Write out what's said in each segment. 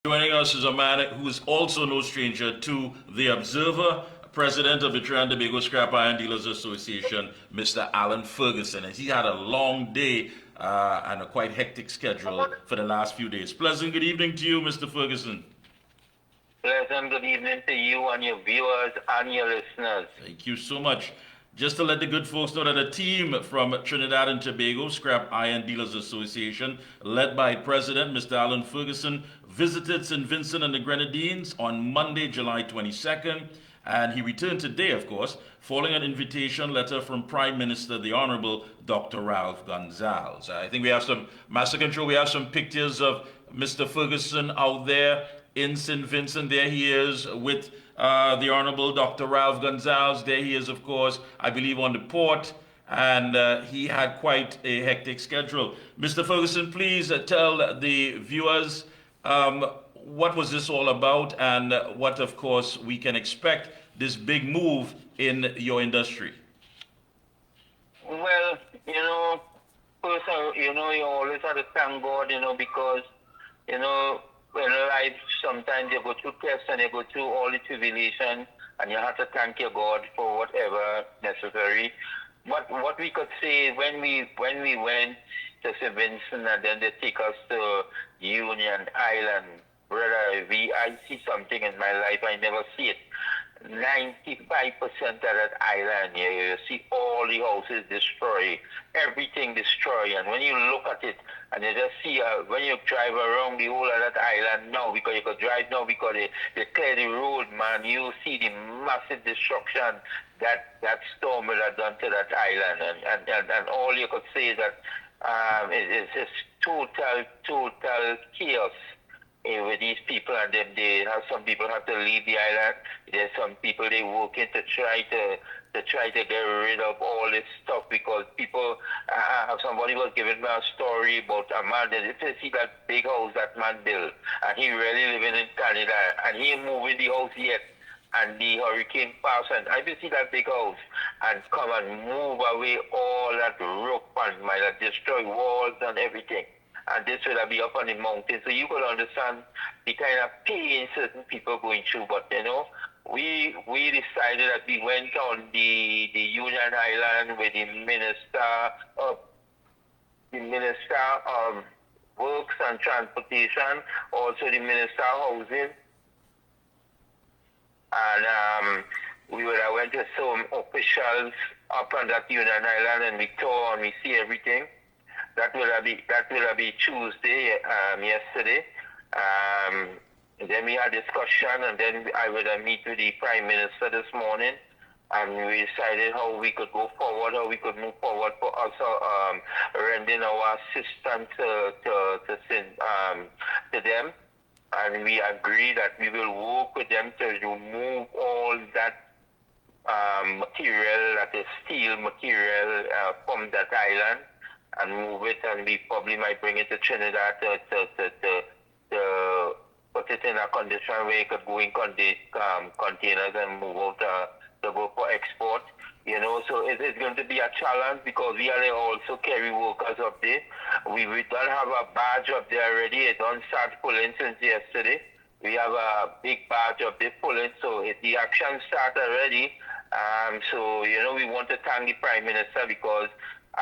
Joining us is a man who is also no stranger to the Observer, President of the Trinidad and Tobago Scrap Iron Dealers Association, Mr. Allan Ferguson. And he had a long day and a quite hectic schedule for the last few days. Pleasant good evening to you, Mr. Ferguson. Pleasant good evening to you and your viewers and your listeners. Thank you so much. Just to let the good folks know that a team from Trinidad and Tobago Scrap Iron Dealers Association, led by President Mr. Allan Ferguson, visited St. Vincent and the Grenadines on Monday, July 22nd, and he returned today, of course, following an invitation letter from Prime Minister, the Honorable Dr. Ralph Gonsalves. I think we have some, Master Control, we have some pictures of Mr. Ferguson out there in St. Vincent. There he is with the Honorable Dr. Ralph Gonsalves. There he is, of course, I believe on the port, and he had quite a hectic schedule. Mr. Ferguson, please tell the viewers what was this all about and what, of course, we can expect this big move in your industry. Well, first, you always have to thank God, because, in life, sometimes you go through tests and you go through all the tribulation, and you have to thank your God for whatever necessary. But what we could say when we went to St. Vincent and then they take us to Union Island, brother, I see something in my life I never see it. 95% of that island, you see all the houses destroyed, everything destroyed. And when you look at it, and you just see when you drive around the whole of that island now, because you could drive now because they clear the road, man, you see the massive destruction that storm will have done to that island. And all you could say is that it's just total chaos. With these people, and then some people have to leave the island. There's some people they working to try to get rid of all this stuff because people. Somebody was giving me a story about a man that if you see that big house that man built, and he really living in Canada, and he ain't moving the house yet. And the hurricane passed, and I will see that big house and come and move away all that roof and might destroy walls and everything. And this will be up on the mountain. So you could understand the kind of pain certain people going through. But, we decided that we went on the Union Island with the Minister of Works and Transportation, also the Minister of Housing. And we went to some officials up on that Union Island, and we tour and we see everything. That will be Tuesday, yesterday. Then we had discussion, and then I will meet with the Prime Minister this morning, and we decided how we could go forward, how we could move forward for us rendering our assistance to them. And we agreed that we will work with them to remove all that material, that is steel material, from that island, and move it, and we probably might bring it to Trinidad to put it in a condition where it could go in containers and move out to go for export. So it is going to be a challenge because we are also carry workers up there. We don't have a badge up there already. It don't start pulling since yesterday. We have a big badge up there pulling, so the action start already. So we want to thank the Prime Minister because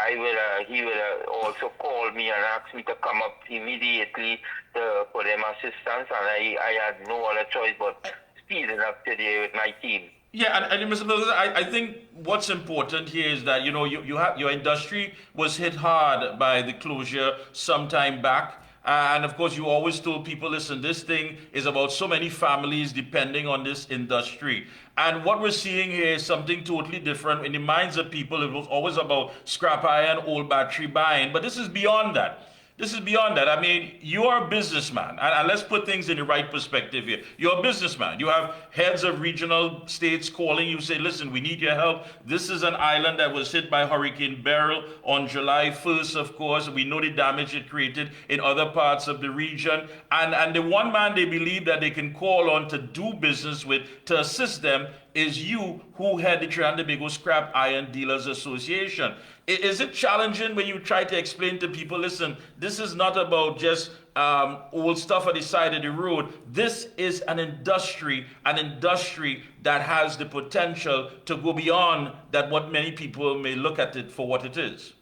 he will also call me and ask me to come up immediately for them assistance, and I had no other choice but speeding up today with my team. Yeah, and Mr. Ferguson, I think what's important here is that you have your industry was hit hard by the closure some time back. And of course, you always told people, listen, this thing is about so many families depending on this industry. And what we're seeing here is something totally different. In the minds of people, it was always about scrap iron, old battery buying. But this is beyond that. This is beyond that. I mean, you are a businessman, and let's put things in the right perspective here. You're a businessman. You have heads of regional states calling you, say, listen, we need your help. This is an island that was hit by Hurricane Beryl on July 1st, of course. We know the damage it created in other parts of the region. And the one man they believe that they can call on to do business with, to assist them, is you who head the Trinidad and Tobago Scrap Iron Dealers Association. Is it challenging when you try to explain to people, listen, this is not about just old stuff at the side of the road. This is an industry that has the potential to go beyond that what many people may look at it for what it is?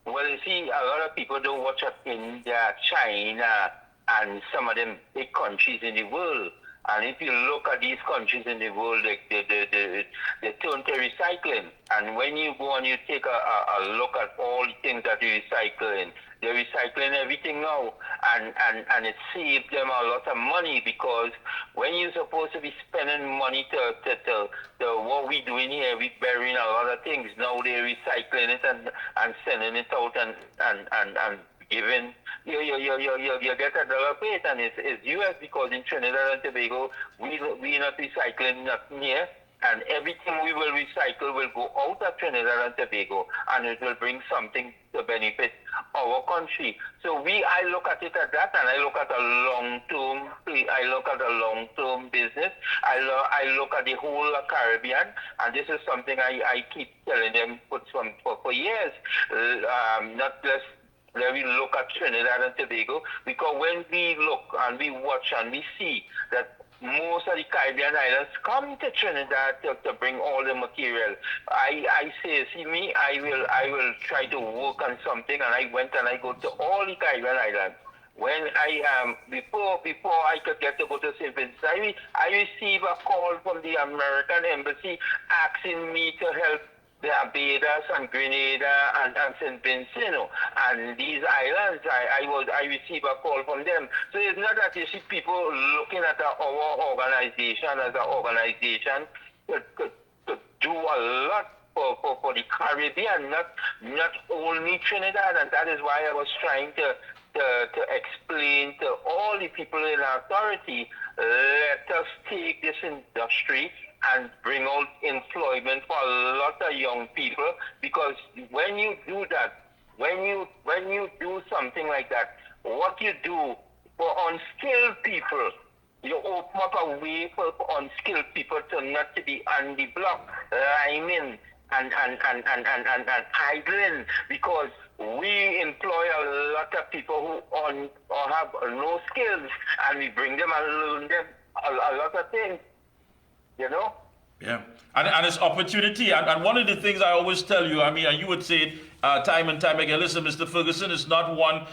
Well, you see, a lot of people don't watch up India, China, and some of them big countries in the world. And if you look at these countries in the world, they turn to recycling. And when you go and you take a look at all the things that they're recycling everything now. And it saves them a lot of money, because when you're supposed to be spending money to what we doing here, we burying a lot of things. Now they're recycling it and sending it out and giving you get a dollar plate, and it's US, because in Trinidad and Tobago we not recycling nothing here, and everything we will recycle will go out of Trinidad and Tobago, and it will bring something to benefit our country. So I look at it at that, and I look at a long term business. I look at the whole Caribbean, and this is something I keep telling them for years. Not just let me look at Trinidad and Tobago, because when we look and we watch and we see that most of the Caribbean islands come to Trinidad to bring all the material, I say, see me, I will try to work on something, and I went and I go to all the Caribbean islands. When before I could get to go to St. Vincent, I received a call from the American embassy asking me to help the Barbados and Grenada and St. Vincent, and these islands, I received a call from them. So it's not that you see people looking at our organization as an organization to do a lot for the Caribbean, not only Trinidad, and that is why I was trying to explain to all the people in authority, let us take this industry and bring out employment for a lot of young people, because when you do that, when you do something like that, what you do for unskilled people, you open up a way for unskilled people to not to be on the block, liming and idling, because we employ a lot of people who have no skills, and we bring them and learn them a lot of things. Yeah, and it's opportunity. And one of the things I always tell you, I mean, and you would say it time and time again, listen, Mr. Ferguson is not one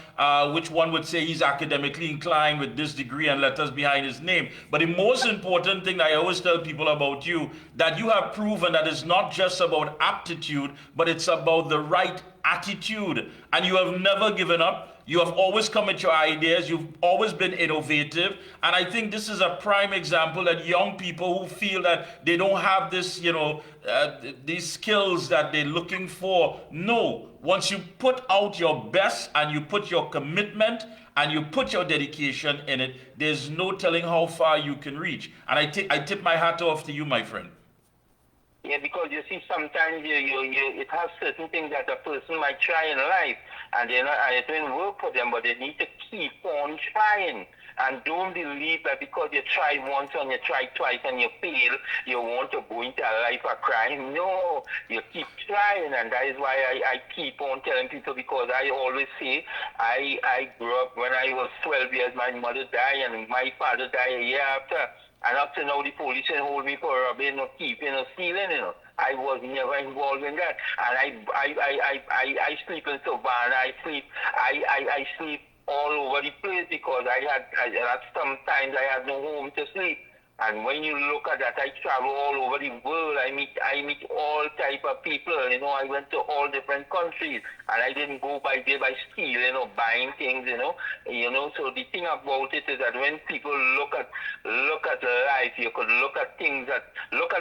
which one would say he's academically inclined with this degree and letters behind his name. But the most important thing that I always tell people about you, that you have proven that it's not just about aptitude, but it's about the right attitude. And you have never given up. You have always come at your ideas. You've always been innovative. And I think this is a prime example that young people who feel that they don't have this, these skills that they're looking for. No, once you put out your best and you put your commitment and you put your dedication in it, there's no telling how far you can reach. And I tip my hat off to you, my friend. Yeah, because you see, sometimes it has certain things that a person might try in life, and it won't work for them, but they need to keep on trying. And don't believe that because you try once and you try twice and you fail, you want to go into a life of crime. No, you keep trying, and that is why I keep on telling people, because I always say, I grew up when I was 12 years, my mother died, and my father died a year after. And up to now, the police didn't hold me for robbing or keeping or stealing, I was never involved in that. And I sleep in Savannah, I sleep all over the place, because sometimes I had no home to sleep. And when you look at that, I travel all over the world. I meet all type of people. I went to all different countries, and I didn't go by stealing or buying things. So the thing about it is that when people look at life, you could look at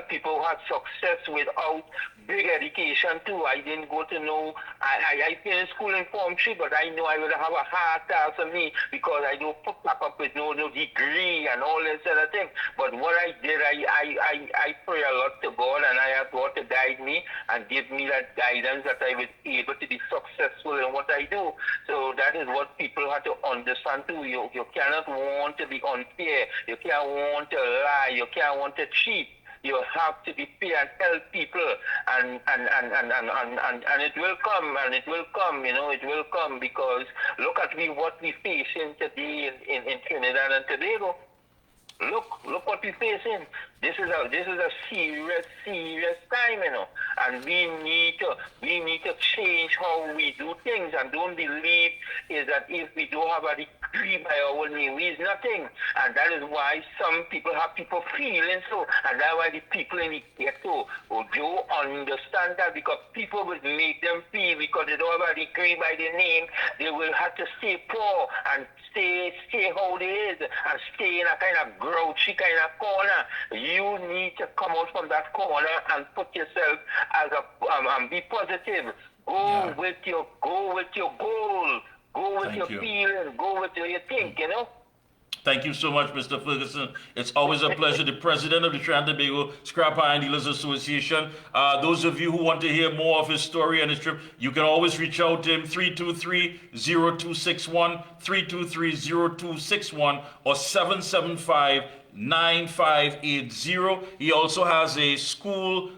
people who had success without big education too. I didn't go to know. I finished school in Form 3, but I know I would have a hard task for me, because I don't pack up with no degree and all this other thing. But what I did, I pray a lot to God, and I ask God to guide me and give me that guidance that I was able to be successful in what I do. So that is what people have to understand too. You cannot want to be unfair. You can't want to lie. You can't want to cheat. You have to be fair and help people, and it will come, and it will come. It will come, because look at what we facing today in Trinidad and Tobago. Look what we're facing. This is a serious time, and we need to change how we do things, and don't believe is that if we don't have a degree by our name, we is nothing. And that is why some people have people feeling so, and that's why the people in the ghetto do understand that, because people will make them feel, because they don't have a degree by their name, they will have to stay poor and stay how they is, and stay in a kind of grouchy kind of corner. You need to come out from that corner and put yourself as and be positive. Go with your goal. Go with your feeling. Go with your think. Thank you so much, Mr. Ferguson. It's always a pleasure. The president of the Trinidad and Tobago Scrap Iron Dealers Association. Those of you who want to hear more of his story and his trip, you can always reach out to him, 323-0261, 323-0261, or 775-9580. He also has a school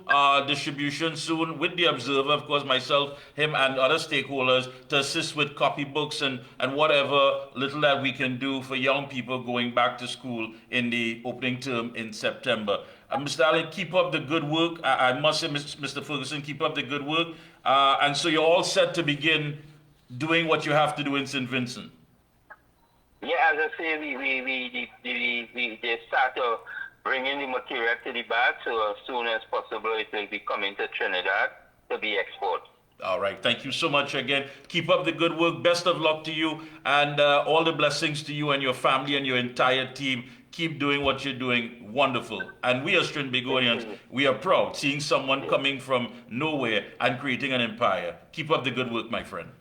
distribution soon with the Observer, of course, myself, him, and other stakeholders to assist with copybooks and whatever little that we can do for young people going back to school in the opening term in September. Mr. Allen, keep up the good work. I must say, Mr. Ferguson, keep up the good work. And so you're all set to begin doing what you have to do in St. Vincent. Yeah, as I say, they start bringing the material to the back, so as soon as possible it will be coming to Trinidad to be exported. All right. Thank you so much again. Keep up the good work. Best of luck to you, and all the blessings to you and your family and your entire team. Keep doing what you're doing. Wonderful. And we as Trinbagonians, we are proud seeing someone coming from nowhere and creating an empire. Keep up the good work, my friend.